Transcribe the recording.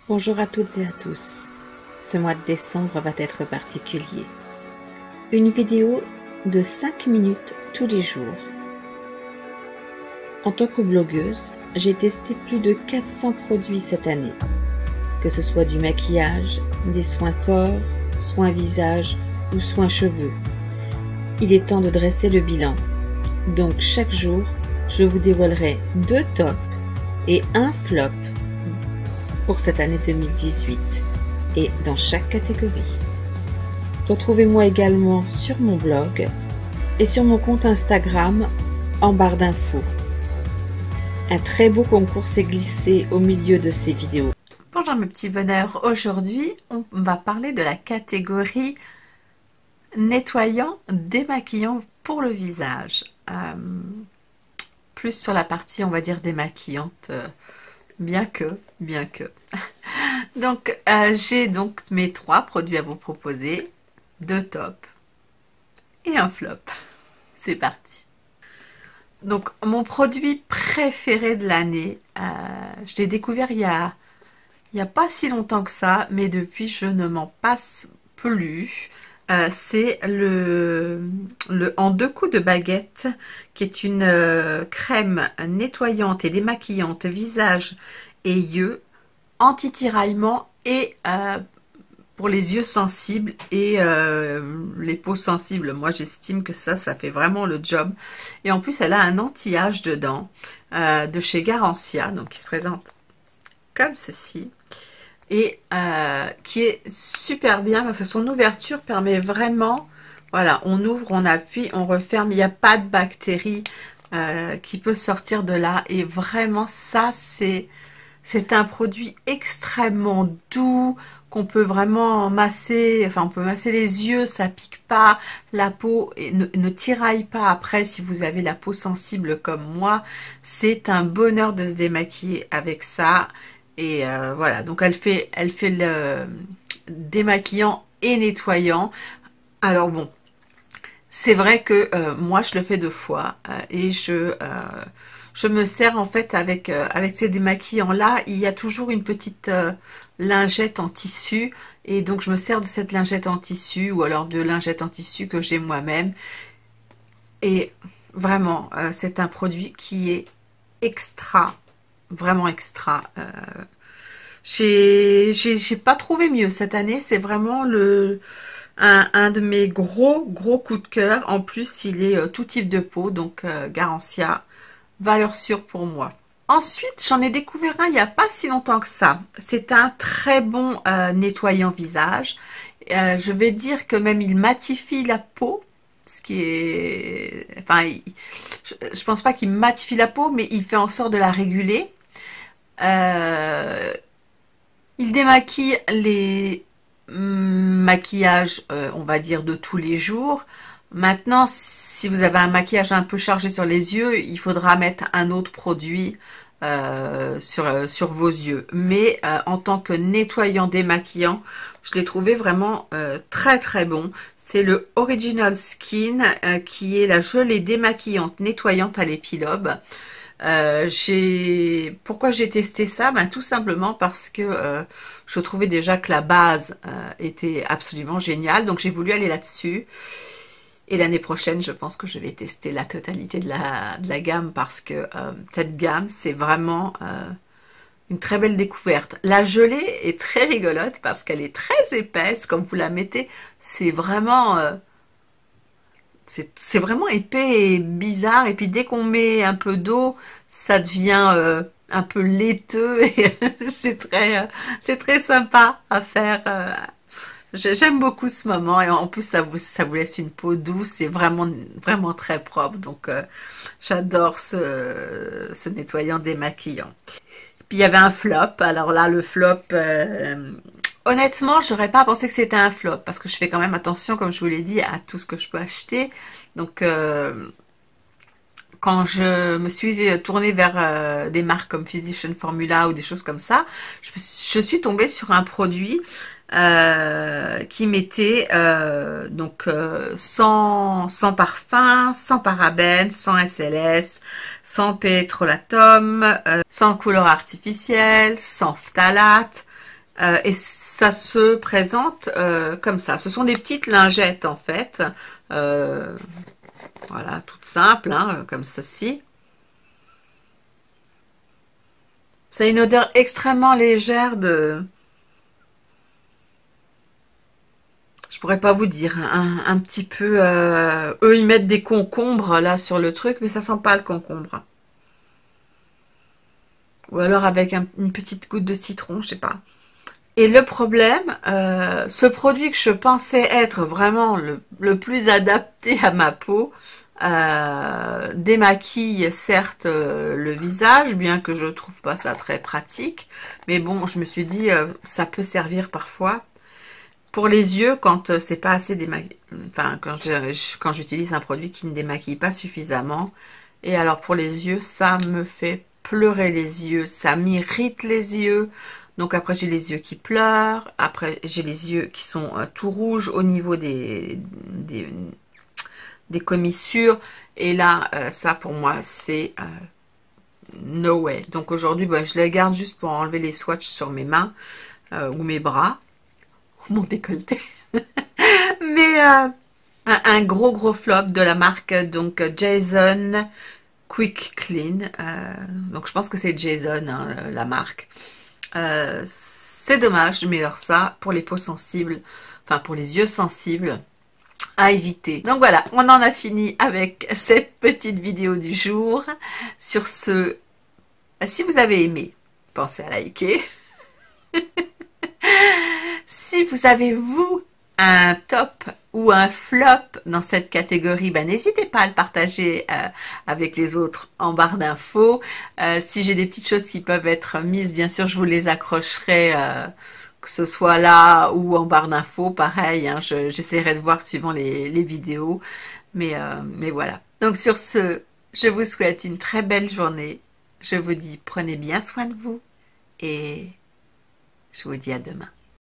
Bonjour à toutes et à tous. Ce mois de décembre va être particulier. Une vidéo de 5 minutes tous les jours. En tant que blogueuse, j'ai testé plus de 400 produits cette année. Que ce soit du maquillage, des soins corps, soins visage ou soins cheveux. Il est temps de dresser le bilan. Donc chaque jour, je vous dévoilerai 2 tops et 1 flop pour cette année 2018 et dans chaque catégorie. Retrouvez-moi également sur mon blog et sur mon compte Instagram en barre d'infos. Un très beau concours s'est glissé au milieu de ces vidéos. Bonjour mes petits bonheurs, aujourd'hui on va parler de la catégorie nettoyant, démaquillant pour le visage. Plus sur la partie on va dire démaquillante, bien que. Donc j'ai donc mes 3 produits à vous proposer, 2 tops et un flop. C'est parti. Donc mon produit préféré de l'année, je l'ai découvert il y a pas si longtemps que ça, mais depuis je ne m'en passe plus. C'est le en 2 coups de baguette, qui est une crème nettoyante et démaquillante visage et yeux, anti-tiraillement et pour les yeux sensibles et les peaux sensibles. Moi j'estime que ça fait vraiment le job. Et en plus elle a un anti-âge dedans, de chez Garancia, donc qui se présente comme ceci. Et qui est super bien parce que son ouverture permet vraiment, voilà, on ouvre, on appuie, on referme, il n'y a pas de bactéries qui peut sortir de là. Et vraiment ça c'est un produit extrêmement doux qu'on peut vraiment masser, enfin on peut masser les yeux, ça pique pas, la peau ne tiraille pas après si vous avez la peau sensible comme moi. C'est un bonheur de se démaquiller avec ça. Et voilà, donc elle fait le démaquillant et nettoyant. Alors bon, c'est vrai que moi je le fais 2 fois et je me sers en fait avec ces démaquillants là, il y a toujours une petite lingette en tissu, et donc je me sers de cette lingette en tissu ou alors de lingette en tissu que j'ai moi-même. Et vraiment c'est un produit qui est extra, vraiment extra. J'ai pas trouvé mieux cette année, c'est vraiment un de mes gros coups de cœur. En plus il est tout type de peau, donc Garancia, valeur sûre pour moi. Ensuite j'en ai découvert un il n'y a pas si longtemps que ça. C'est un très bon nettoyant visage. Je vais dire que même il matifie la peau, ce qui est, enfin je pense pas qu'il matifie la peau, mais il fait en sorte de la réguler. Il démaquille les maquillages, on va dire, de tous les jours. Maintenant, si vous avez un maquillage un peu chargé sur les yeux, il faudra mettre un autre produit sur vos yeux. Mais en tant que nettoyant démaquillant, je l'ai trouvé vraiment très bon. C'est le Original Skin, qui est la gelée démaquillante nettoyante à l'épilobe. Pourquoi j'ai testé ça? Ben, tout simplement parce que je trouvais déjà que la base était absolument géniale, donc j'ai voulu aller là-dessus. Et l'année prochaine je pense que je vais tester la totalité de la gamme, parce que cette gamme c'est vraiment une très belle découverte. La gelée est très rigolote parce qu'elle est très épaisse. Quand vous la mettez, c'est vraiment vraiment épais et bizarre, et puis dès qu'on met un peu d'eau, ça devient un peu laiteux, et c'est très sympa à faire. J'aime beaucoup ce moment, et en plus ça vous laisse une peau douce et vraiment très propre. Donc j'adore ce nettoyant démaquillant. Puis il y avait un flop. Alors là le flop, honnêtement, j'aurais pas pensé que c'était un flop, parce que je fais quand même attention, comme je vous l'ai dit, à tout ce que je peux acheter. Donc quand je me suis tournée vers des marques comme Physician Formula ou des choses comme ça, je suis tombée sur un produit qui mettait donc sans parfum, sans parabènes, sans SLS, sans pétrolatum, sans couleur artificielle, sans phtalate. Et ça se présente comme ça. Ce sont des petites lingettes en fait. Voilà, toutes simples, hein, comme ceci. Ça a une odeur extrêmement légère de... Je pourrais pas vous dire, un petit peu... eux, ils mettent des concombres là sur le truc, mais ça sent pas le concombre. Ou alors avec une petite goutte de citron, je sais pas. Et le problème, ce produit que je pensais être vraiment le plus adapté à ma peau, démaquille certes le visage, bien que je trouve pas ça très pratique. Mais bon, je me suis dit, ça peut servir parfois. Pour les yeux, quand c'est pas assez démaquillé, enfin quand j'utilise un produit qui ne démaquille pas suffisamment. Et alors pour les yeux, ça me fait pleurer les yeux, ça m'irrite les yeux. Donc après j'ai les yeux qui pleurent, après j'ai les yeux qui sont tout rouges au niveau des commissures. Et là, ça pour moi c'est no way. Donc aujourd'hui, bah, je les garde juste pour enlever les swatchs sur mes mains ou mes bras. Mon décolleté. Mais un gros flop de la marque donc Jason Quick Clean. Donc je pense que c'est Jason hein, la marque. C'est dommage, mais alors ça pour les peaux sensibles, enfin pour les yeux sensibles, à éviter. Donc voilà, on en a fini avec cette petite vidéo du jour. Sur ce, si vous avez aimé, pensez à liker. Si vous avez, vous, un top ou un flop dans cette catégorie, ben, n'hésitez pas à le partager avec les autres en barre d'infos. Si j'ai des petites choses qui peuvent être mises, bien sûr, je vous les accrocherai, que ce soit là ou en barre d'infos. Pareil, hein, j'essaierai de voir suivant les vidéos. Mais voilà. Donc sur ce, je vous souhaite une très belle journée. Je vous dis, prenez bien soin de vous et je vous dis à demain.